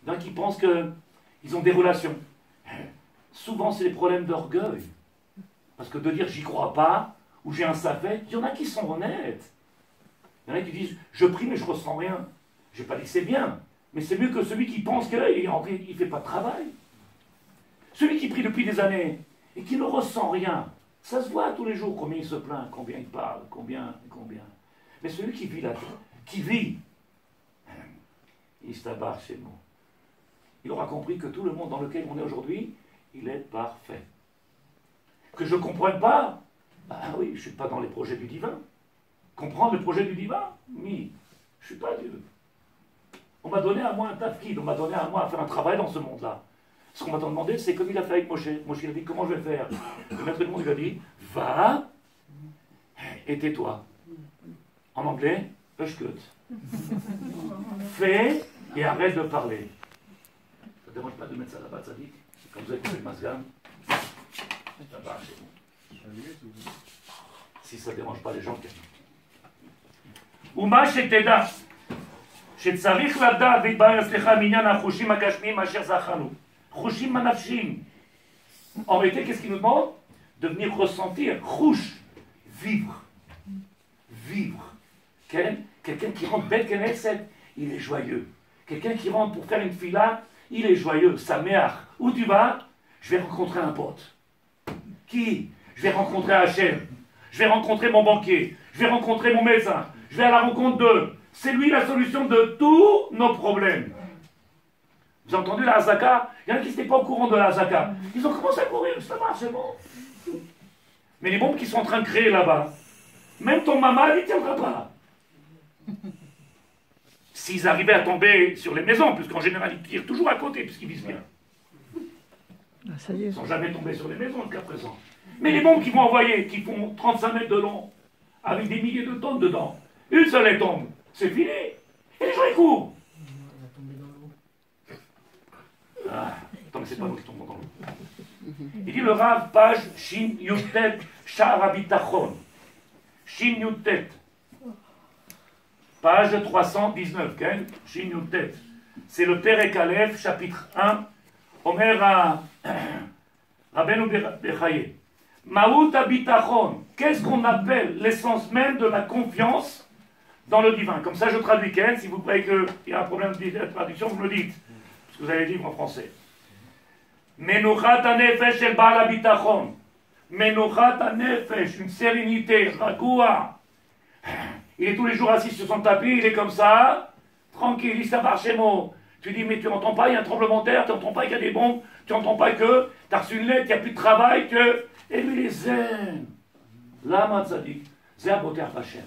Il y en a qui pensent qu'ils ont des relations. Souvent, c'est des problèmes d'orgueil. Parce que de dire j'y crois pas, ou j'ai un safek, il y en a qui sont honnêtes. Il y en a qui disent je prie mais je ressens rien. Je n'ai pas dit que c'est bien, mais c'est mieux que celui qui pense qu'il ne fait pas de travail. Celui qui prie depuis des années et qui ne ressent rien, ça se voit tous les jours combien il se plaint, combien il parle, combien. Mais celui qui vit il se tabarre chez nous. Il aura compris que tout le monde dans lequel on est aujourd'hui, il est parfait. Que je ne comprenne pas, oui, je ne suis pas dans les projets du divin. Comprendre le projet du divin? Oui, je ne suis pas Dieu. On m'a donné à moi un tafkid, on m'a donné à moi à faire un travail dans ce monde-là. Ce qu'on m'a demandé, c'est comme il a fait avec Moshe. Moshe, il a dit, comment je vais faire? Le maître du monde, il a dit, va et tais-toi. En anglais, hushkut. Fais et arrête de parler. Ça ne dérange pas de mettre ça là-bas, Tzadik? Quand vous avez coupé le masgan, ça va chez vous. Si ça ne dérange pas les gens, ומה שתדע, שצריך לדעת והתברר אצלך מעניין החושים הגשמיים אשר זכרנו. חושים הנפשיים. En réalité, qu'est-ce qu'il nous demande? De venir ressentir, rouge, vivre. Quelqu'un qui rentre bête Knesset, il est joyeux. Quelqu'un qui rentre pour faire une fila, il est joyeux. Sameach. Où tu vas? Je vais rencontrer un pote. Qui? Je vais rencontrer Hachem. Je vais rencontrer mon banquier. Je vais rencontrer mon médecin. Je vais à la rencontre d'eux. C'est lui la solution de tous nos problèmes. Vous avez entendu la Hazaka? Il y en a qui n'étaient pas au courant de la Hazaka. Ils ont commencé à courir, ça marche, c'est bon. Mais les bombes qu'ils sont en train de créer là-bas, même ton maman, il ne tiendra pas. S'ils arrivaient à tomber sur les maisons, puisqu'en général, ils tirent toujours à côté, puisqu'ils visent bien. Ils ne sont jamais tombés sur les maisons jusqu'à présent. Mais les bombes qu'ils vont envoyer, qui font 35 mètres de long, avec des milliers de tonnes dedans, une seule elle tombe, c'est fini. Et les gens ils courent. Tant que c'est pas nous qui tombons dans l'eau. Il dit le Rav, page Shin Yutet Sha'ar HaBitachon. Shin Yutet. Page 319, okay? Shin Yutet. C'est le Perek Aleph, chapitre 1. Omer Rabbeinu Bechaye. Maout HaBitachon. Qu'est-ce qu'on appelle l'essence même de la confiance dans le divin? Comme ça, je traduis, Ken. Si vous croyez qu'il y a un problème de traduction, vous me le dites. Parce que vous avez le livre en français. Menuchat HaNefesh El Baal HaBitachon. Menuchat HaNefesh, une sérénité, Ragoua. Il est tous les jours assis sur son tapis, il est comme ça, tranquille, il s'abarre chez moi. Tu dis, mais tu n'entends pas, il y a un tremblement de terre, tu n'entends pas qu'il y a des bombes, tu n'entends pas que tu as reçu une lettre, qu'il n'y a plus de travail, que... Et lui, il est zen. Lama tzadik, c'est un boter Hashem.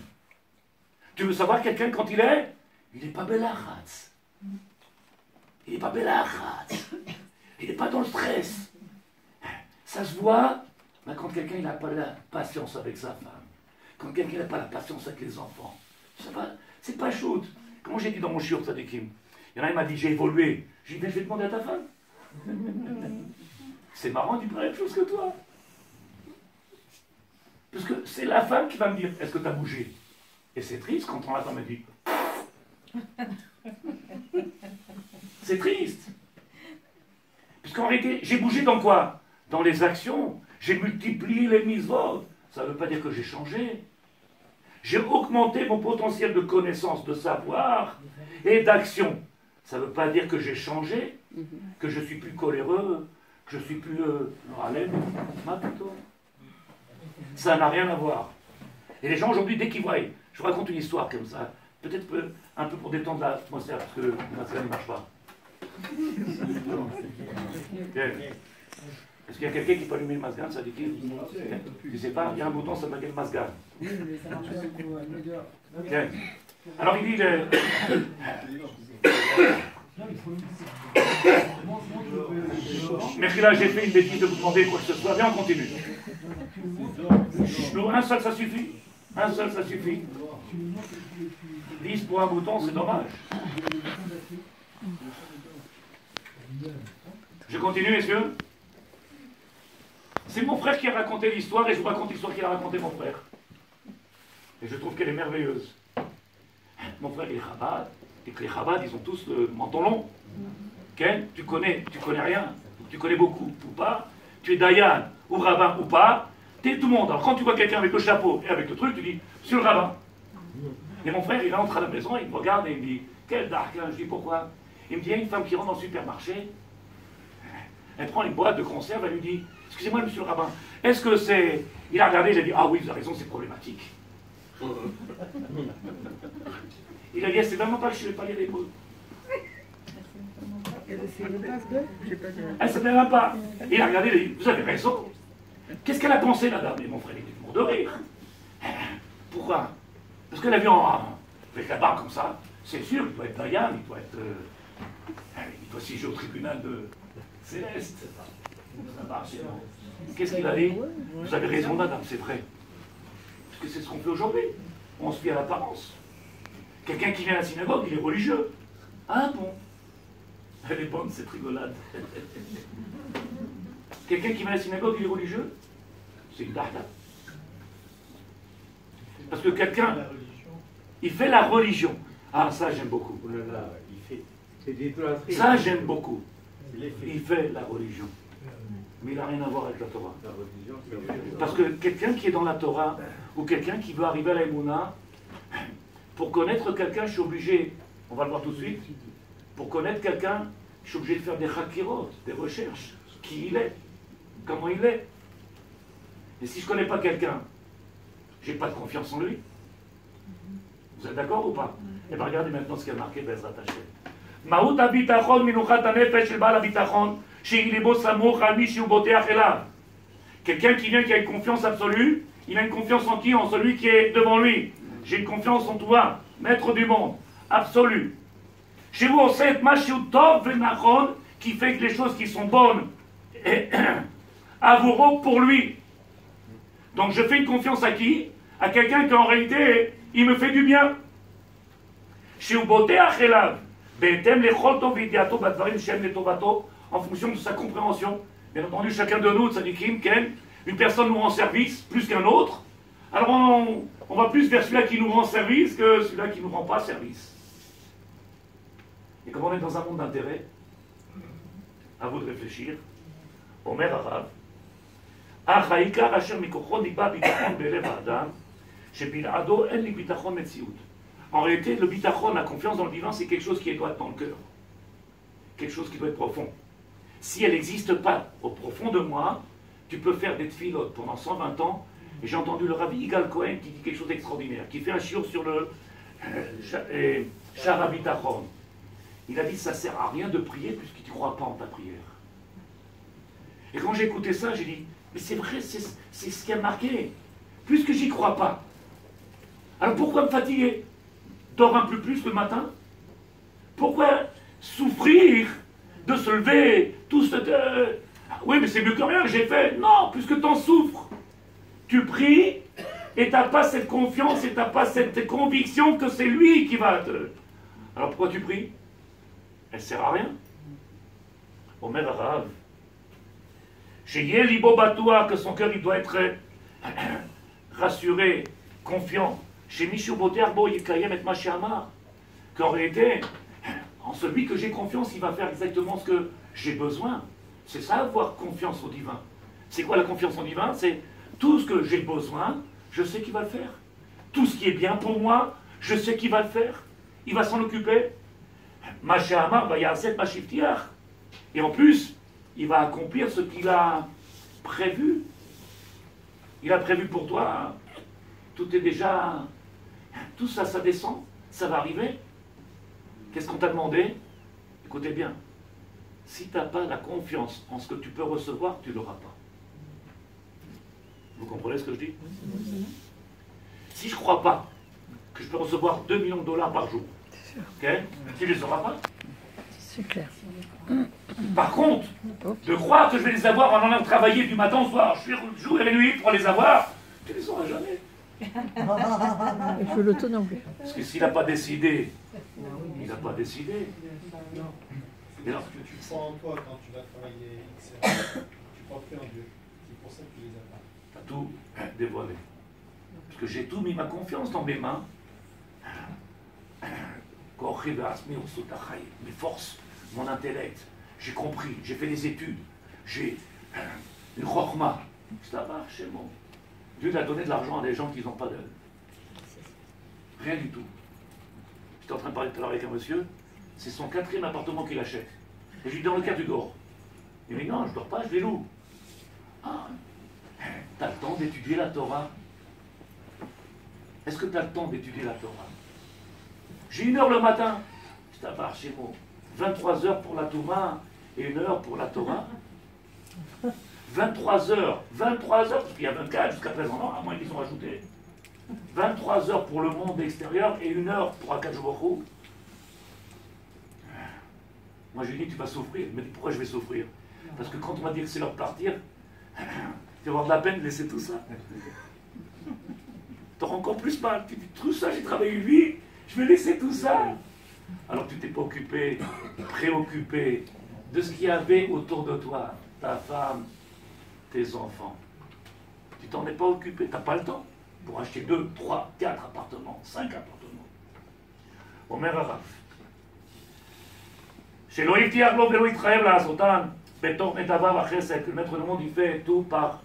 Tu veux savoir quelqu'un quand il est? Il n'est pas belachatz. Il n'est pas belachatz. Il n'est pas dans le stress. Ça se voit quand quelqu'un n'a pas la patience avec sa femme. Quand quelqu'un n'a pas la patience avec les enfants. C'est pas shoot. Comment j'ai dit dans mon shiur tzadikim? Il y en a un qui m'a dit j'ai évolué. J'ai dit je vais demander à ta femme. C'est marrant, tu prends la même chose que toi. Parce que c'est la femme qui va me dire est-ce que tu as bougé? Et c'est triste quand on attend me dit c'est triste. Puisqu'en réalité, j'ai bougé dans quoi? Dans les actions. J'ai multiplié les mitzvot. Ça ne veut pas dire que j'ai changé. J'ai augmenté mon potentiel de connaissance, de savoir et d'action. Ça ne veut pas dire que j'ai changé, que je suis plus coléreux, que je suis plus râleux. Ça n'a rien à voir. Et les gens aujourd'hui, dès qu'ils voient, je vous raconte une histoire comme ça, peut-être un peu pour détendre l'atmosphère, parce que le masque ne marche pas. Est-ce qu'il y a quelqu'un qui peut allumer le masgan? Ça dit qui? Je ne sais pas, il y a un bouton, ça m'a dit le masgan. Oui, mais ça marche pour okay. Alors il dit Merci là, j'ai fait une bêtise de vous demander quoi que ce soit. Viens, on continue. Non, un seul, ça suffit. Un seul, ça suffit. 10 pour un bouton, c'est dommage. Je continue, messieurs. C'est mon frère qui a raconté l'histoire et je vous raconte l'histoire qu'il a raconté mon frère. Et je trouve qu'elle est merveilleuse. Mon frère, il est Chabad, et que les Chabad, ils ont tous le menton long. Ken, tu connais rien, tu connais beaucoup ou pas, tu es Dayan ou rabbin ou pas, tu es tout le monde. Alors quand tu vois quelqu'un avec le chapeau et avec le truc, tu dis, monsieur le rabbin. Et mon frère, il rentre à la maison, il me regarde et il me dit, quel dark, hein? Je dis, pourquoi? Il me dit, il y a une femme qui rentre dans le supermarché, elle prend une boîte de conserve, elle lui dit, excusez-moi monsieur le rabbin, est-ce que c'est... Il a regardé, il a dit, ah oui, vous avez raison, c'est problématique. Il a dit, c'est vraiment pas que je ne vais pas lire les mots. Elle ne savait même pas. Il a regardé, il a dit, vous avez raison. Qu'est-ce qu'elle a pensé, la dame? Et mon frère, il était mort de rire. Pourquoi? Parce qu'elle a vu avec la barre comme ça, c'est sûr, il doit être Dayan, il doit siéger au tribunal de Céleste. Qu'est-ce qu'il a dit? Vous avez raison, madame, c'est vrai. Parce que c'est ce qu'on fait aujourd'hui. On se fie à l'apparence. Quelqu'un qui vient à la synagogue, il est religieux. Ah bon? Elle est bonne, cette rigolade. Quelqu'un qui vient à la synagogue, il est religieux? C'est une darda. Parce que quelqu'un, il fait la religion. Ah, ça, j'aime beaucoup. Ça, j'aime beaucoup. Il fait la religion. Mais il n'a rien à voir avec la Torah. Parce que quelqu'un qui est dans la Torah, ou quelqu'un qui veut arriver à la Emouna, pour connaître quelqu'un, je suis obligé, on va le voir tout de suite, pour connaître quelqu'un, je suis obligé de faire des chakirot, des recherches. Qui il est, comment il est. Et si je ne connais pas quelqu'un, je n'ai pas de confiance en lui. Vous êtes d'accord ou pas? Eh bien, regardez maintenant ce qu'il y a marqué, Bezrat Hashem. Maout habitachon minuchat hanefesh shel baal habitachon she'ilebo samoch al mi shehu boteach elav. Quelqu'un qui vient qui a une confiance absolue, il a une confiance en qui? En celui qui est devant lui. J'ai une confiance en toi, maître du monde, absolu. Chez vous, on sait ma shehu tov venachon, qui fait que les choses qui sont bonnes et avoueront pour lui. Donc je fais une confiance à qui? À quelqu'un qui en réalité, il me fait du bien. Shehu boteach elav. En fonction de sa compréhension. Bien entendu, chacun de nous, tzadikim, une personne nous rend service plus qu'un autre. Alors on va plus vers celui-là qui nous rend service que celui-là qui ne nous rend pas service. Et comme on est dans un monde d'intérêt, à vous de réfléchir. Omer Arav, Achaïkar asher mikochon nikba bitachon belev ha'adam, shebil'ado en li bitachon metziut. En réalité, le bitachon, la confiance dans le divin, c'est quelque chose qui doit être dans le cœur. Quelque chose qui doit être profond. Si elle n'existe pas au profond de moi, tu peux faire des tfilotes pendant 120 ans. Et j'ai entendu le Rabbi Yigal Cohen qui dit quelque chose d'extraordinaire, qui fait un shiur sur le Shara Bitachon. Il a dit, ça ne sert à rien de prier puisque tu ne crois pas en ta prière. Et quand j'ai écouté ça, j'ai dit, mais c'est vrai, c'est ce qui a marqué. Puisque j'y crois pas. Alors pourquoi me fatiguer? Dors un peu plus le matin? Pourquoi souffrir de se lever tout ce... oui, mais c'est mieux que rien, j'ai fait. Non, puisque tu en souffres. Tu pries et tu n'as pas cette confiance et tu n'as pas cette conviction que c'est lui qui va te... Alors pourquoi tu pries? Elle ne sert à rien. Omer Arav. Chez Yelibo Batoua, que son cœur il doit être rassuré, confiant. Chez Michou Boterbo, Yekayem et Machiamar, qu'en réalité, en celui que j'ai confiance, il va faire exactement ce que j'ai besoin. C'est ça, avoir confiance au divin. C'est quoi la confiance en divin? C'est tout ce que j'ai besoin, je sais qu'il va le faire. Tout ce qui est bien pour moi, je sais qu'il va le faire. Il va s'en occuper. Machiamar va y avoir cette Machiftiach. Et en plus, il va accomplir ce qu'il a prévu. Il a prévu pour toi. Tout est déjà... Tout ça, ça descend. Ça va arriver. Qu'est-ce qu'on t'a demandé? Écoutez bien. Si tu n'as pas la confiance en ce que tu peux recevoir, tu ne l'auras pas. Vous comprenez ce que je dis? Si je ne crois pas que je peux recevoir 2 millions de dollars par jour, okay, tu ne les auras pas. C'est clair. Par contre, de croire que je vais les avoir en allant travailler du matin au soir, je suis jour et nuit pour les avoir, tu ne les auras jamais. Il faut l'autonomie. Parce que s'il n'a pas décidé, il n'a pas décidé. Et alors, Parce que tu crois en toi quand tu vas travailler X heures, tu crois plus en Dieu. C'est pour ça que tu les as pas. tu as tout dévoilé. Parce que j'ai tout mis ma confiance dans mes mains. Mes forces, mon intellect, j'ai compris, j'ai fait des études, j'ai une chorma. Ça va, chez moi. Dieu a donné de l'argent à des gens qui n'ont pas de... Rien du tout. J'étais en train de parler tout à l'heure avec un monsieur, c'est son 4e appartement qu'il achète. Et je lui dis, dans le cas, tu dors. Il me dit, non, je ne dors pas, je les loue. Ah, t'as le temps d'étudier la Torah? Est-ce que tu as le temps d'étudier la Torah? J'ai 1 heure le matin. C'est à part chez moi. 23 heures pour la Touma et 1 heure pour la Torah. 23 heures, parce qu'il y a 24 jusqu'à présent, non, à moins qu'ils ont ajouté. 23 heures pour le monde extérieur et 1 heure pour Akadosh Baruch Hu. Moi je lui dis, tu vas souffrir. Il me dit, pourquoi je vais souffrir? Parce que quand on va dire que c'est l'heure de partir, tu vas avoir de la peine de laisser tout ça. T'auras encore plus mal. Tu dis, tout ça, j'ai travaillé lui, je vais laisser tout ça. Alors tu t'es pas occupé, préoccupé de ce qu'il y avait autour de toi, ta femme, tes enfants. Tu t'en es pas occupé, tu n'as pas le temps pour acheter 2, 3, 4 appartements, 5 appartements. Omer Araf. Chez Loïc Tiaglo, Veloïc Traev, la Azotan, Betor Netava, Chesed, le maître du monde, il fait tout par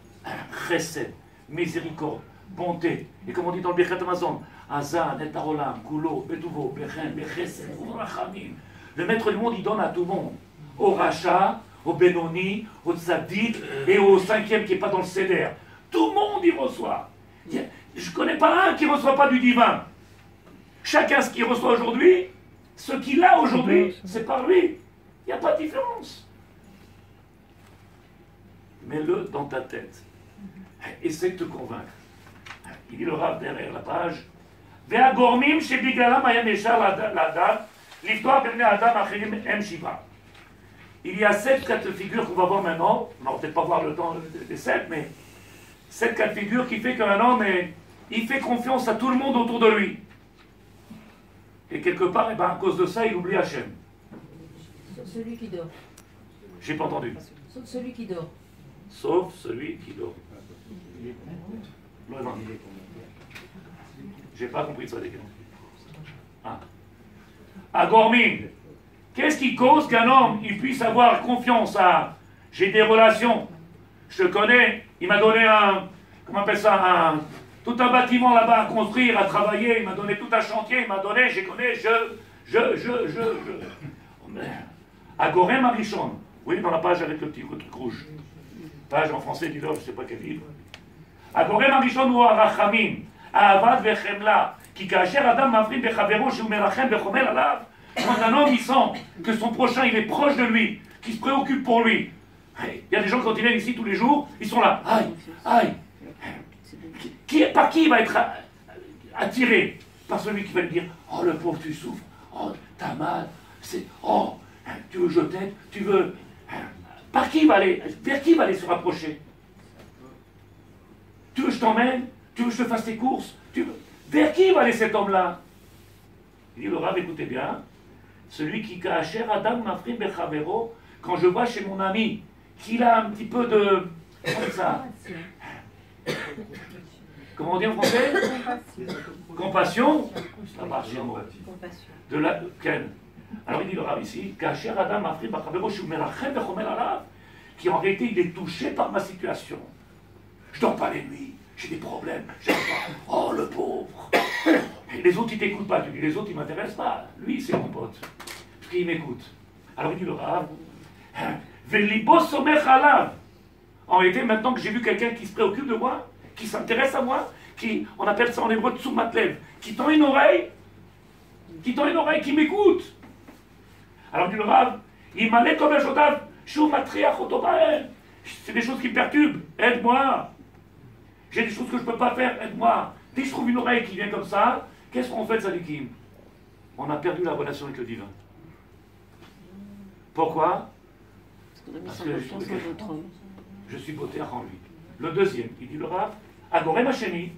Chesed, miséricorde, bonté. Et comme on dit dans le Birkat Amazon, Azan, Etarolam, Kulo, Betuvo, Bechen, Bechesed, Urachamim. Le maître du monde, il donne à tout le monde. Au Racha, au Benoni, au Tzadik et au 5e qui n'est pas dans le Seder. Tout le monde y reçoit. Je ne connais pas un qui ne reçoit pas du divin. Chacun ce qu'il reçoit aujourd'hui, ce qu'il a aujourd'hui, c'est par lui. Il n'y a pas de différence. Mets-le dans ta tête. Essaie de te convaincre. Il dit le Rav derrière la page. והגורמים שבגללם היה נשאר לדעת לפתוח בבני אדם אחרים הם 7. Il y a 7 cas de figure qu'on va voir maintenant. On ne va peut-être pas voir le temps des 7, mais 7 cas de figure qui fait qu'un homme, il fait confiance à tout le monde autour de lui. Et quelque part, et ben, à cause de ça, il oublie Hachem. Sauf celui qui dort. J'ai pas entendu. Sauf celui qui dort. Sauf celui qui dort. J'ai pas compris ça, les gars. Ah. Agormim. Qu'est-ce qui cause qu'un homme il puisse avoir confiance à... J'ai des relations. Je te connais. Il m'a donné un... Comment on appelle ça? Tout un bâtiment là-bas à construire, à travailler. Il m'a donné tout un chantier. Il m'a donné, je connais, Agorem Arishon. Oui, dans la page avec le petit truc rouge. Page en français du Love, je ne sais pas quel livre. הגורם הראשון הוא הרחמים, אהבת וחמלה, כי כאשר אדם מפריד בחברו שהוא מרחם וחומל עליו, quand un homme il sent que son prochain il est proche de lui, qu'il se préoccupe pour lui. Il y a des gens quand ils viennent ici tous les jours, ils sont là, aïe, aïe. Par qui il va être attiré? Par celui qui va lui dire, oh le pauvre tu souffres, oh t'as mal, oh tu veux que je t'aide, tu veux... Par qui il va aller? Vers qui il va aller se rapprocher? Tu veux que je t'emmène? Tu veux que je te fasse tes courses? Vers qui va aller cet homme-là? Il dit le Rav, écoutez bien, celui qui kacher Adam mafrim bechavero, quand je vois chez mon ami qu'il a un petit peu de... Comme ça. Comment on dit en français? Compassion. Ça marche, de la... Quelle? Alors il dit le Rav ici, kacher Adam mafrim bechavero, je suis merachem bechomel alav, qui en réalité il est touché par ma situation. Je dors pas les nuits, j'ai des problèmes, j'aime pas. Oh le pauvre! Et les autres ils t'écoutent pas, tu dis les autres ils m'intéressent pas. Lui c'est mon pote, parce qu'il m'écoute. Alors il dit le Rav, Velibo somech alav. En réalité maintenant que j'ai vu quelqu'un qui se préoccupe de moi, qui s'intéresse à moi, qui, on appelle ça en hébreu tsumat lev, qui tend une oreille, qui m'écoute. Alors il dit le Rav, il m'allait comme un jodav, shou matriach otobael. C'est des choses qui me perturbent, aide-moi. J'ai des choses que je ne peux pas faire, aide-moi. Dès que je trouve une oreille qui vient comme ça, qu'est-ce qu'on fait de Sadikim? On a perdu la relation avec le divin. Pourquoi? Parce que je suis beauté en lui. Le deuxième, il dit le Rav, Agorem Hasheni,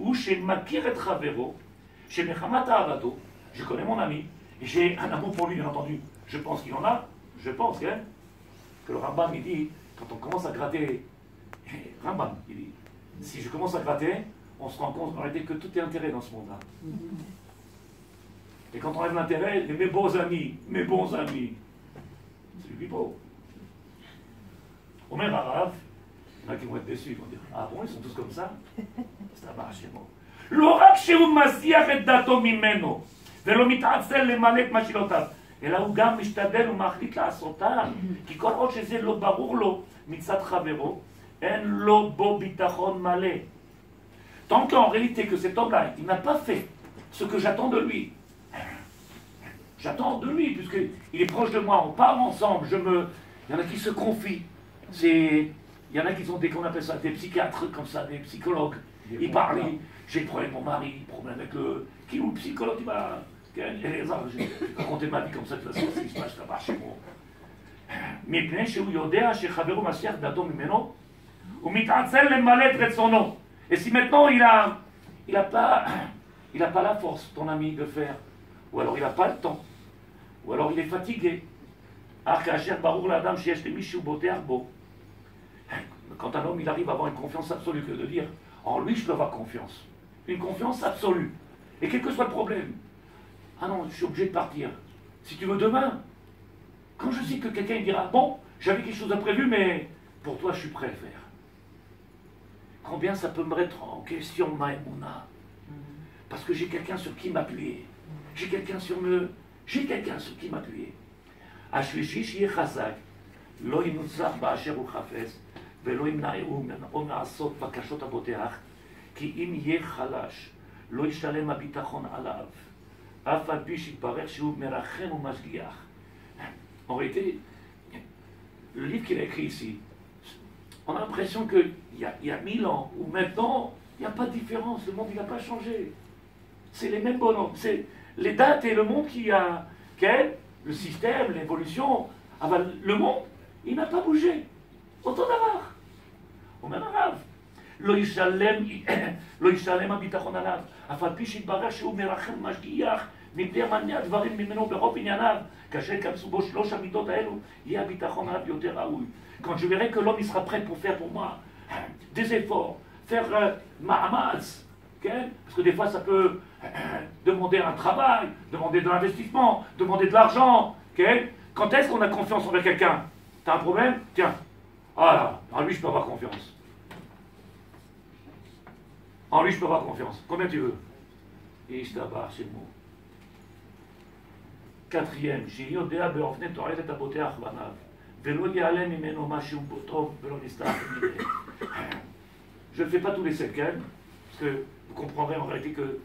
ou chez Makir et Travero, chez Mechamat Avado, je connais mon ami, et j'ai un amour pour lui, bien entendu. Je pense qu'il en a, je pense hein, que le Rambam, il dit, quand on commence à gratter, Rambam, il dit, si je commence à gratter, on se rend compte en réalité que tout est intérêt dans ce monde-là. Et quand on enlève l'intérêt, mes bons amis, c'est lui pipeau. Omer Arav, il y en a qui vont être déçus, ils vont dire, ah bon, ils sont tous comme ça? C'est un marché mot. לא רק שהוא מסיח את דעתו ממנו ולא מתעצל למלא את משילותיו, אלא הוא גם משתדל ומחליט לעשותם, כי כל עוד שזה לא ברור לו מצד חברו, אין לו בו ביטחון מלא. Tant qu'en réalité que cet homme-là, il n'a pas fait ce que j'attends de lui. J'attends de lui, puisqu'il est proche de moi, on parle ensemble, il y en a qui se confient. Il y en a qui sont qu'on appelle ça des psychiatres, comme ça, des psychologues. Ils parlent, j'ai le problème avec mon mari, problème avec qui ou le psychologue, il m'a... J'ai raconté ma vie comme ça, de toute façon, si je passe là-bas chez moi. מפני שהוא יודע שחברו מסיח דעתו ממנו, הוא מתעצל למלא את רצונו. Et si maintenant il a pas la force, ton ami, de faire, ou alors il n'a pas le temps, ou alors il est fatigué, quand un homme il arrive à avoir une confiance absolue, que de dire, en lui je peux avoir confiance, une confiance absolue, et quel que soit le problème, ah non, je suis obligé de partir, si tu veux demain, quand je sais que quelqu'un dira, bon, j'avais quelque chose de prévu, mais pour toi je suis prêt à le faire. Combien ça peut me mettre en question Maïmouna? Parce que j'ai quelqu'un sur qui m'appuyer. J'ai quelqu'un sur qui m'appuyer. השלישי שיהיה חזק, לא ינוצח באשר הוא חפץ, ולא ימנעו ממנו מעשות בקשות הבוטח, כי אם יהיה חלש, לא ישתלם הביטחון עליו, אף על פי שיתברר שהוא מרחם ומשגיח. En réalité, le livre qu'il a écrit ici, on a l'impression qu'il y a 1000 ans, ou maintenant, il n'y a pas de différence, le monde il n'a pas changé. C'est les mêmes bonhommes, c'est les dates et le monde qui a... le système, l'évolution, le monde, il n'a pas bougé. Autant d'avoir. Au même arabe. לא ישלם הביטחון עליו, אף על פי שיתברר שהוא מרחם משגיח, מפני מניע דברים ממנו ברוב ענייניו, כאשר ייכנסו בו שלוש המידות האלו, יהיה הביטחון עליו יותר ראוי. Quand je verrai que l'homme il sera prêt pour faire pour moi des efforts, faire ma'amaz, parce que des fois ça peut demander un travail, demander de l'investissement, demander de l'argent. Quand est-ce qu'on a confiance envers quelqu'un? T'as un problème? Tiens, voilà, en lui je peux avoir confiance. En lui je peux avoir confiance. Combien tu veux? Et je t'abats, c'est le mot. Quatrième, je ne fais pas tous les 7 parce que vous comprendrez en réalité que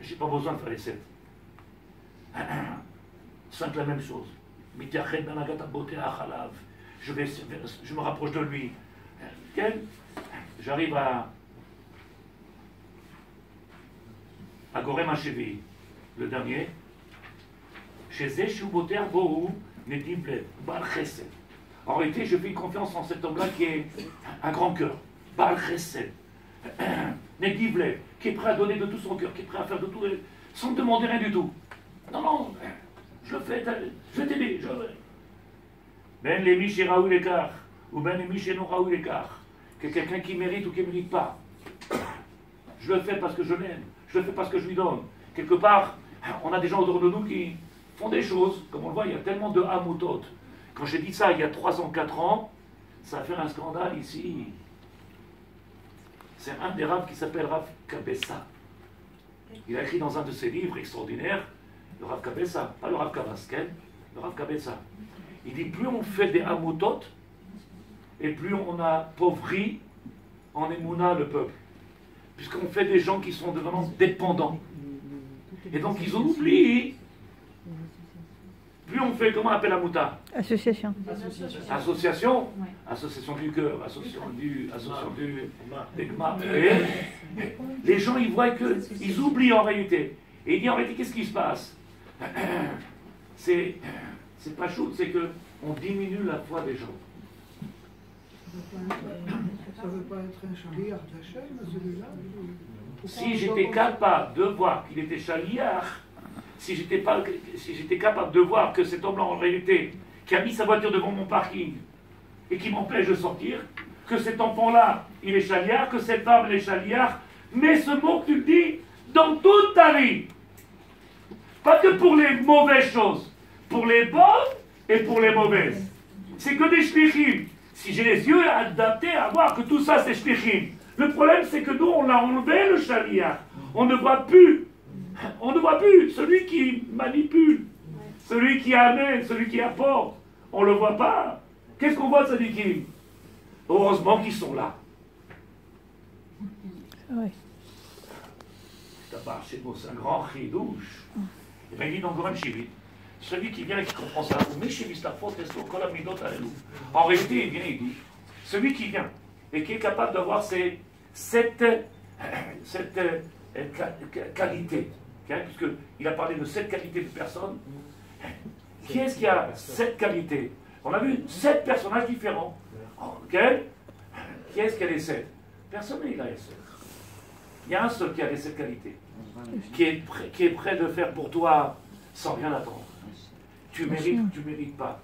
je n'ai pas besoin de faire les 7. 5 la même chose. Je me rapproche de lui. J'arrive à Gorem Hachevi, le dernier. Chez Zéchou Boter Bohou, Nedivlev, Baal Chesed. En réalité, je fais confiance en cet homme-là qui est un grand cœur. Baal Chesed. Nedivlev, qui est prêt à donner de tout son cœur, qui est prêt à faire de tout, sans demander rien du tout. Non, non, je le fais, je vais t'aider. Ben les miches raoul l'écart, ou ben les miches non raoul l'écart. Que quelqu'un qui mérite ou qui ne mérite pas. Je le fais parce que je l'aime, je le fais parce que je lui donne. Quelque part, on a des gens autour de nous qui font des choses, comme on le voit, il y a tellement de hamoutot. Quand j'ai dit ça il y a 3 ans, 4 ans, ça a fait un scandale ici. C'est un des rabbins qui s'appelle Rav Kabessa. Il a écrit dans un de ses livres extraordinaires, le Rav Kabessa, pas le Rav Kavasken, le Rav Kabessa. Il dit, plus on fait des hamoutot, et plus on a pauvri en émouna le peuple. Puisqu'on fait des gens qui sont vraiment dépendants. Et donc ils oublient. Plus on fait, comment on appelle la mouta? Association. Association. Association du cœur, association des gmas. Et les gens, ils voient qu'ils oublient en réalité. Et il dit en réalité, qu'est-ce qui se passe? C'est pas chaud, c'est qu'on diminue la foi des gens. Ça ne veut pas être un chaliar d'Hachem, celui-là? Si j'étais capable de voir qu'il était chaliar, si j'étais capable de voir que cet homme-là, en réalité, qui a mis sa voiture devant mon parking et qui m'empêche de sortir, que cet enfant-là, il est chaliar, que cette femme, elle est chaliar, mais ce mot que tu le dis dans toute ta vie. Pas que pour les mauvaises choses, pour les bonnes et pour les mauvaises. C'est que des shlichim. Si j'ai les yeux adaptés à voir que tout ça c'est shlichim. Le problème c'est que nous on a enlevé le shaliach. On ne voit plus. On ne voit plus celui qui manipule, celui qui amène, celui qui apporte. On ne le voit pas. Qu'est-ce qu'on voit de Tzadikim? Heureusement qu'ils sont là. Oui. D'abord, c'est un grand chidouche. Et bien il dit dans Goran Shivit, celui qui vient et qui comprend ça, en réalité, il vient et il dit, celui qui vient et qui est capable d'avoir cette qualité, hein, puisqu'il a parlé de 7 qualités de personnes, qui est-ce qui a cette qualité? On a vu 7 personnages différents. Okay? Qui est-ce qui a les 7? Personne n'a les 7. Il y a un seul qui a les 7 qualités, qui est prêt de faire pour toi sans rien attendre. Tu mérites ou tu ne mérites pas.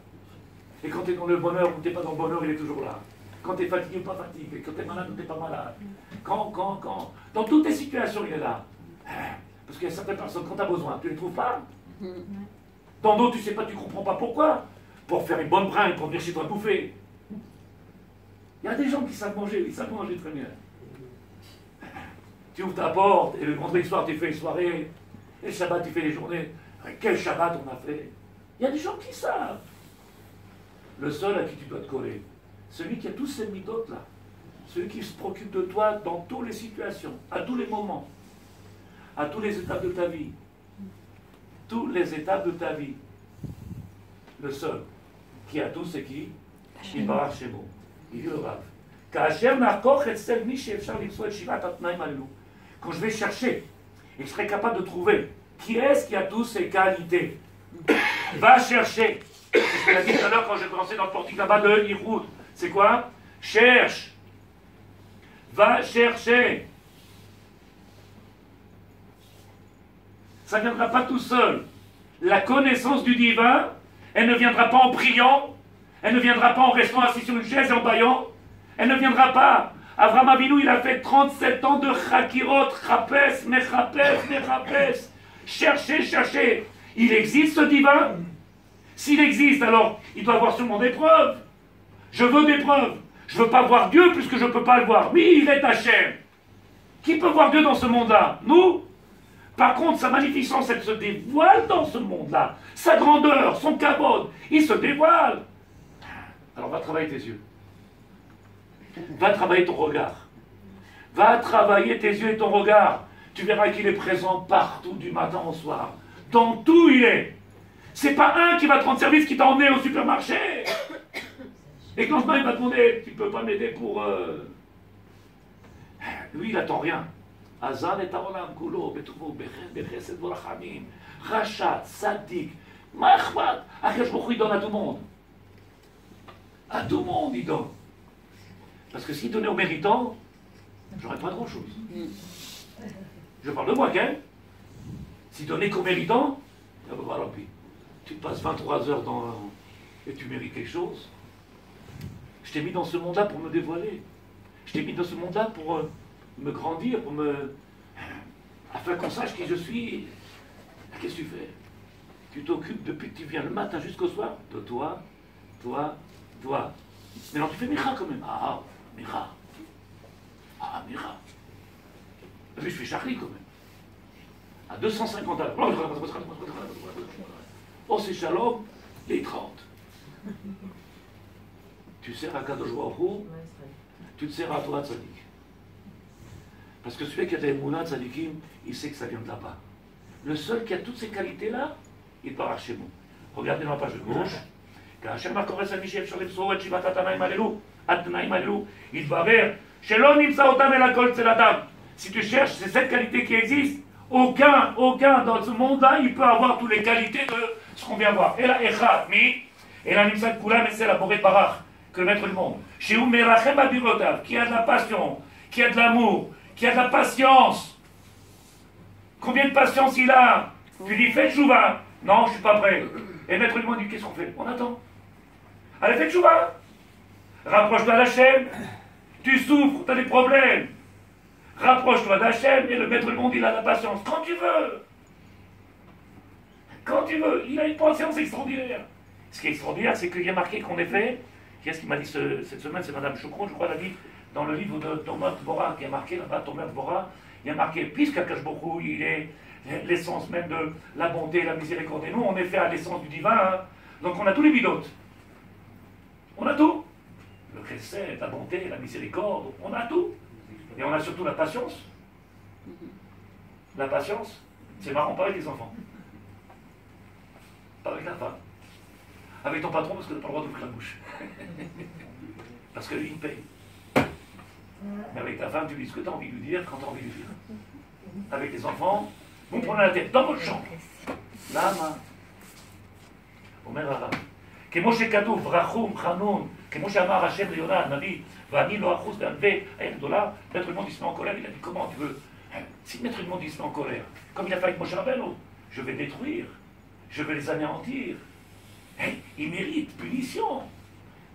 Et quand tu es dans le bonheur ou tu n'es pas dans le bonheur, il est toujours là. Quand tu es fatigué ou pas fatigué, quand tu es malade ou tu n'es pas malade. Dans toutes les situations, il est là. Parce qu'il y a certaines personnes, quand tu as besoin, tu ne les trouves pas. Dans d'autres, tu ne sais pas, tu ne comprends pas pourquoi. Pour faire une bonne bringue, pour venir chez toi bouffer. Il y a des gens qui savent manger, ils savent manger très bien. Tu ouvres ta porte, et le vendredi soir, tu fais une soirée, et le Shabbat, tu fais les journées. Quel Shabbat on a fait? Il y a des gens qui savent. Le seul à qui tu dois te coller, celui qui a tous ces midotes là, celui qui se préoccupe de toi dans toutes les situations, à tous les moments, à toutes les étapes de ta vie. Toutes les étapes de ta vie. Le seul qui a tout, c'est qui? Il va chez vous. Il dit le Rav. Quand je vais chercher et que je serai capable de trouver qui est-ce qui a tous ces qualités, va chercher. Je l'ai dit tout à l'heure quand j'ai commencé dans le portique là-bas de Yiroud. C'est quoi? Cherche. Va chercher. Ça ne viendra pas tout seul. La connaissance du divin, elle ne viendra pas en priant, elle ne viendra pas en restant assis sur une chaise et en baillant, elle ne viendra pas. Avraham Avinu, il a fait 37 ans de chakirot, chapes, mechapes. Cherchez, cherchez. Il existe ce divin? S'il existe, alors il doit avoir sûrement des preuves. Je veux des preuves. Je ne veux pas voir Dieu puisque je ne peux pas le voir. Oui, il est Hachem. Qui peut voir Dieu dans ce monde-là? Nous? Par contre, sa magnificence, elle se dévoile dans ce monde-là. Sa grandeur, son kavod, il se dévoile. Alors va travailler tes yeux. Va travailler ton regard. Va travailler tes yeux et ton regard. Tu verras qu'il est présent partout du matin au soir. Dans tout il est. C'est pas un qui va te rendre service qui t'a emmené au supermarché. Et quand il va te demander, tu peux pas m'aider pour... Lui, il n'attend rien. Azan et Taolam Kulo, Betuvo, Bechesed Vorachamim, Rachat, Sadik, Mahbat. Akash Baruch Hu, il donne à tout le monde. À tout le monde, il donne. Parce que s'il donnait aux méritants, j'aurais pas grand chose. Je parle de moi, hein. S'il donnait qu'aux méritants, voilà, puis tu passes 23 heures et tu mérites quelque chose. Je t'ai mis dans ce monde-là pour me dévoiler. Je t'ai mis dans ce monde-là pour me grandir, afin qu'on sache qui je suis. Qu'est-ce que tu fais? Tu t'occupes depuis que tu viens le matin jusqu'au soir de toi. Mais non, tu fais Micha quand même. Micha. Micha. Mais je fais Charlie quand même. À 250 à l'heure. Oh, c'est Shalom, les 30. Tu sers à Kadosh Baruch Hu, tu te sers à toi, Tzadik. Parce que celui qui a des moulins Tzadikim, il sait que ça vient de là-bas. Le seul qui a toutes ces qualités-là, il part chez nous. Regardez dans la page de gauche. כאשר קורס למי שאפשר למסור את שבעת התנאים הללו, יתברר שלא נמצא אותם אלא כל אצל אדם. Si tu cherches, c'est cette qualité qui existe. Aucun dans ce monde-là, il peut avoir toutes les qualités de ce qu'on vient voir. Et là, Echad, mi, et là, Nimsa Kula, mais c'est la Boré Barach, que le maître du monde. Chez Merachem Abirotav, qui a de la passion, qui a de l'amour, qui a de la patience. Combien de patience il a? Tu dis, fais Tchouva. Non, je ne suis pas prêt. Et le maître du monde dit, qu'est-ce qu'on fait? On attend. Allez, fais Tchouva. Rapproche-toi d'Hachem. Tu souffres, tu as des problèmes. Rapproche-toi d'Hachem et le maître du monde, il a la patience. Quand tu veux. Quand tu veux. Il a une patience extraordinaire. Ce qui est extraordinaire, c'est qu'il y a marqué qu'on est fait. Qui est-ce qui m'a dit cette semaine? C'est Madame Choucron, je crois, elle a dit dans le livre de Thomas Dvorah, qui est marqué là-bas, Thomas Dvorah, il y a marqué, puisqu'Akash Borou, il est l'essence même de la bonté, la miséricorde. Et nous, on est fait à l'essence du divin, hein. Donc on a tous les bidotes. On a tout. Le chesed, la bonté, la miséricorde, on a tout. Et on a surtout la patience. La patience, c'est marrant, pas avec les enfants. Pas avec la femme. Avec ton patron, parce que tu n'as pas le droit d'ouvrir la bouche. Parce qu'il paye. Mais avec ta femme, tu dis ce que tu as envie de lui dire quand tu as envie de lui dire. Avec les enfants, vous prenez la tête dans votre chambre. Lama. Omer Arav. כמו שכתוב, רחום, חנון, כמו שאמר השם ליונה הנביא, ואני לא אחוז בענבי העיר גדולה, Maître du monde il se met en colère, il a dit comment tu veux? Si Maître du monde il se met en colère, comme il a fait avec Moshe Rabbeinu, je vais détruire, je vais les anéantir. Ils méritent punition.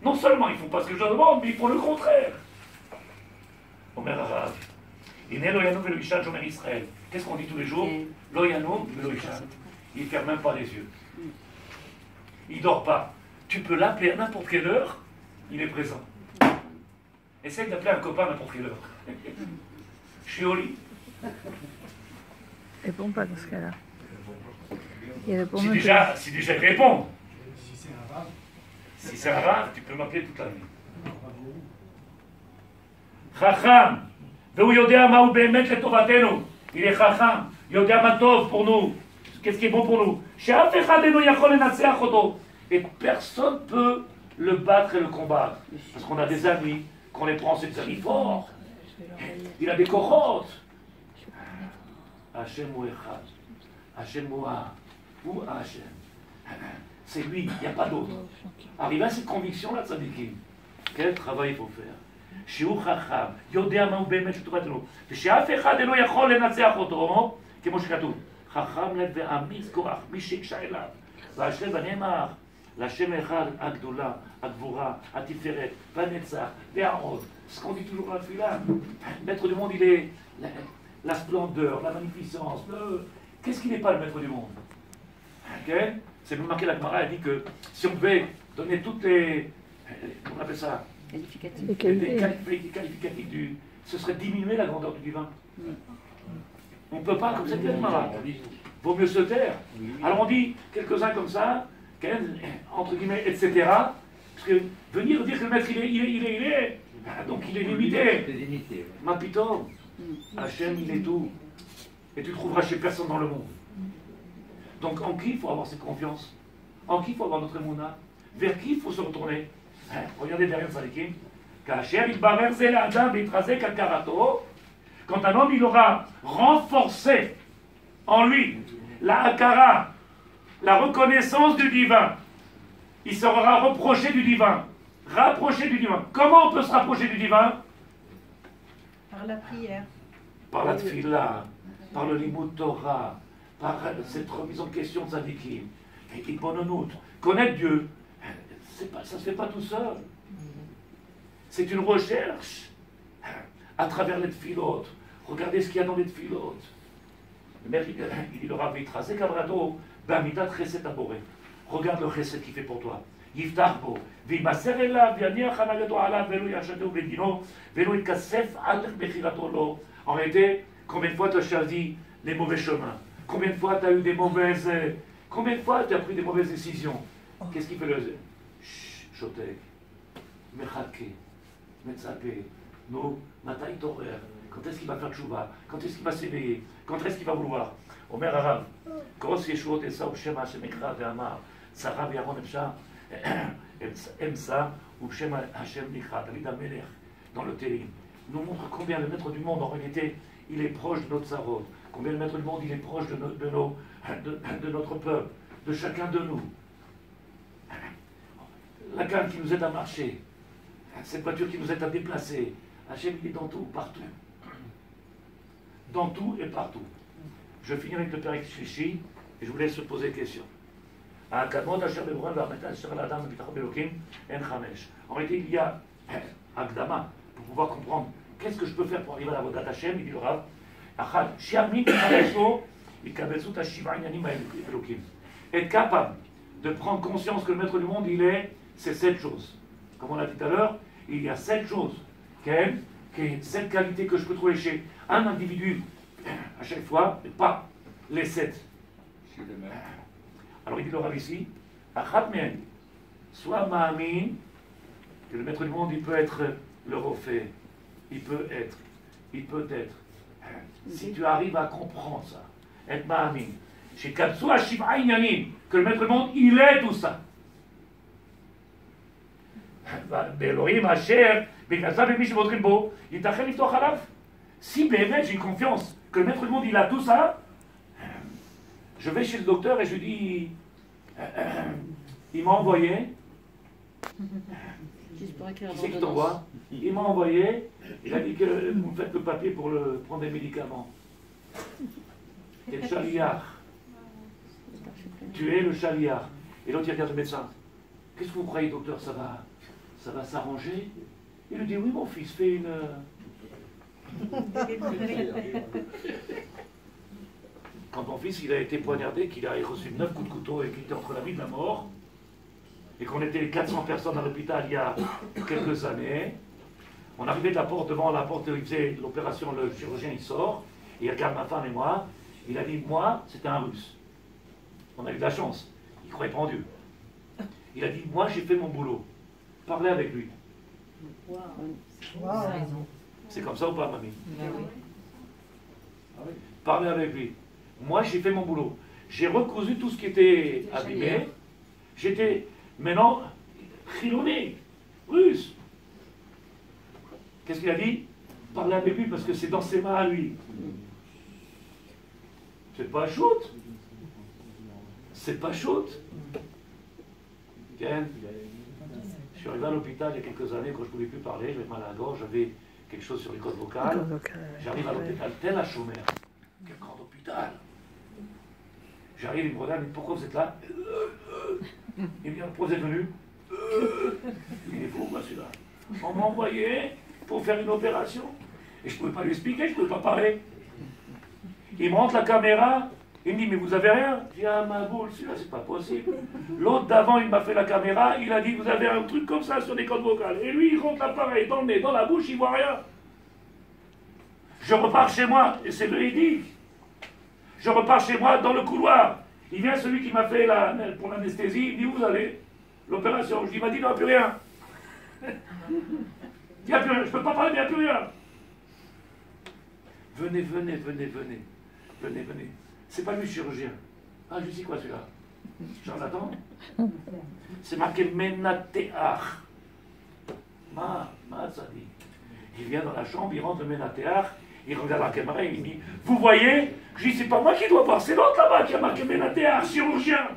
Non seulement ils ne font pas ce que je leur demande, mais ils font le contraire. Omer Arav. Iné lo yanou velo ishan shomer Israël. Qu'est-ce qu'on dit tous les jours? Lo yanou velo ishan. Il ne ferme même pas les yeux. Il ne dort pas. Tu peux l'appeler à n'importe quelle heure, il est présent. Essaye d'appeler un copain à n'importe quelle heure. Je suis au lit. Réponds pas dans ce cas-là. Il répond Si même déjà il répond. Si c'est un rave, Si c'est un rare, tu peux m'appeler toute la nuit. Chacham. והוא יודע מהו באמת לטובתנו. Il est chacham. יודע מה טוב pour nous. Qu'est-ce qui est bon pour nous? שאף אחד אינו יכול לנצח אותו. Et personne ne peut le battre et le combattre. Parce qu'on a des amis, qu'on les prend, c'est des amis forts. Il a des cohortes. Hachem ou Echad. Hachem ou Ou Hachem. C'est lui, il n'y a pas d'autre. Arrivé à cette conviction-là, tzadikim, quel travail il faut faire? שהוא חכם, יודע מהו באמת לטובתנו, ושאף אחד אינו יכול לנצח אותו, כמו שכתוב, חכם לב ואמיץ כוח, מי שיקשה אליו. והשם ונאמר, להשם אחד הגדולה, הגבורה, התפארת, והנצח, והעוד. Ce qu'on dit toujours dans la tefila, maître du monde, il est la splendeur, la magnificence. Qu'est-ce qui n'est pas le maître du monde? Okay? C'est même marqué, la Gemara a dit que si on devait donner toutes les, comment on appelle ça, les les qualités. qualificatifs ce serait diminuer la grandeur du divin. On ne peut pas, comme cette Gemara. Vaut mieux se taire. Alors on dit quelques-uns comme ça, entre guillemets, etc. Parce que venir dire que le maître il est, donc il est limité. Ma pito, Hachem il est tout. Et tu trouveras chez personne dans le monde. Donc en qui il faut avoir cette confiance? En qui il faut avoir notre émouna? Vers qui il faut se retourner? Regardez derrière Sadikim. Quand un homme il aura renforcé en lui la hakara, la reconnaissance du divin, il sera reproché du divin, rapproché du divin. Comment on peut se rapprocher du divin? Par la prière. Par la tfila, par le limud Torah, par cette remise en question de Sadikim. Et bonnonout, connaître Dieu, ça ne se fait pas tout seul. C'est une recherche à travers les tfilotes. Regardez ce qu'il y a dans les tfilotes. Le maire, il aura vitrasé Kabrado, Bamitat Chesed Aboré. Regarde le Chesed qu'il fait pour toi. Yiftach bo, Vimaser elav, Yaniach Hanagato alav, Velo Yachateu Bedino, Velo Ikasef Adr Bechirato Lo. En réalité, combien de fois tu as choisi les mauvais chemins? Combien de fois tu as eu des mauvaises. Combien de fois tu as pris des mauvaises décisions? Qu'est-ce qu'il fait le. Shotek, Mechake, Metzapé, nous, Mataï Torer. Quand est-ce qu'il va faire tchouva? Quand est-ce qu'il va s'éveiller? Quand est-ce qu'il va vouloir? Omer Arav, Gros Yeshuot Esa Ushem Hashem Ekra Ve'amar, Sarah Ve'aron Emsha, Emsa, Ushem Hashem Nikra, David Amelech, dans le Télim, nous montre combien le maître du monde, en réalité, il est proche de notre sarod. Combien le maître du monde, il est proche de notre peuple, de chacun de nous. La canne qui nous aide à marcher, cette voiture qui nous aide à déplacer, Hachem il est dans tout, partout. Dans tout et partout. Je finis avec le Père Shlishi et je vous laisse se poser des questions. En réalité, il y a Agdama pour pouvoir comprendre qu'est-ce que je peux faire pour arriver à la Vodat Hachem. Il dit le Rav, être capable de prendre conscience que le maître du monde, il est, c'est 7 choses. Comme on l'a dit tout à l'heure, il y a 7 choses. Quelle est cette qualité que je peux trouver chez un individu à chaque fois, mais pas les 7. Alors il dit le Rav ici, Achat men, soit ma'amin, que le maître du monde, il peut être le refait, il peut être. Si tu arrives à comprendre ça, être ma'amin, chez Katsu Hashiv'a Inyanim, que le maître du monde, il est tout ça. באלוהים אשר בגלל זה במי שבודקים בו ייתכן לפתוח עליו. Si באמת j'ai une confiance que le maître du monde il a tout ça, je vais chez le docteur et je lui dis il m'a envoyé, qui c'est qui t'envoie? Il m'a envoyé, il a dit que vous faites le papier pour prendre des médicaments. T'es le chaliard. Tu es le chaliard. Et l'autre il regarde le médecin. Qu'est-ce que vous croyez, docteur, ça va s'arranger? Il lui dit oui, mon fils, fais une. Quand mon fils il a été poignardé, qu'il a reçu 9 coups de couteau et qu'il était entre la vie et la mort, et qu'on était les 400 personnes à l'hôpital il y a quelques années, on arrivait de la porte, devant la porte où il faisait l'opération, le chirurgien il sort, et il regarde ma femme et moi, il a dit moi, c'était un russe. On a eu de la chance, il ne croyait pas en Dieu. Il a dit moi j'ai fait mon boulot, parlez avec lui. Wow. C'est comme ça ou pas, mamie? Oui. Parlez avec lui. Moi, j'ai fait mon boulot. J'ai recousu tout ce qui était abîmé. J'étais maintenant chilonné, russe. Qu'est-ce qu'il a dit? Parlez avec lui parce que c'est dans ses mains à lui. C'est pas shoot. C'est pas shoot. Ken, je suis arrivé à l'hôpital il y a quelques années quand je ne pouvais plus parler, j'avais mal à la gorge, j'avais quelque chose sur les cordes vocales. J'arrive à l'hôpital, tel à Chaumer. Quel grand hôpital! J'arrive, il me regarde, il me dit pourquoi vous êtes là? Il me dit pourquoi vous êtes venu? Il est fou, moi, celui-là. On m'a envoyé pour faire une opération. Et je ne pouvais pas lui expliquer, je ne pouvais pas parler. Il me montre la caméra, il me dit mais vous avez rien? Je dis ah ma boule, celui-là c'est pas possible. L'autre d'avant il m'a fait la caméra, il a dit vous avez un truc comme ça sur les cordes vocales. Et lui il rentre l'appareil dans le nez, dans la bouche, il voit rien. Je repars chez moi, et c'est véridique. Je repars chez moi dans le couloir. Il vient celui qui m'a fait pour l'anesthésie, il dit où vous allez? L'opération. Je dis il m'a dit non, il n'y a plus rien. Il n'y a plus rien, je ne peux pas parler, mais il n'y a plus rien. Venez. C'est pas lui le chirurgien. Ah, je dis quoi celui-là? Charlatan? C'est marqué Menateach. Ça dit. Il vient dans la chambre, il rentre le Menateach, il regarde la caméra et il dit vous voyez? Je dis c'est pas moi qui dois voir, c'est l'autre là-bas qui a marqué Menateach, chirurgien.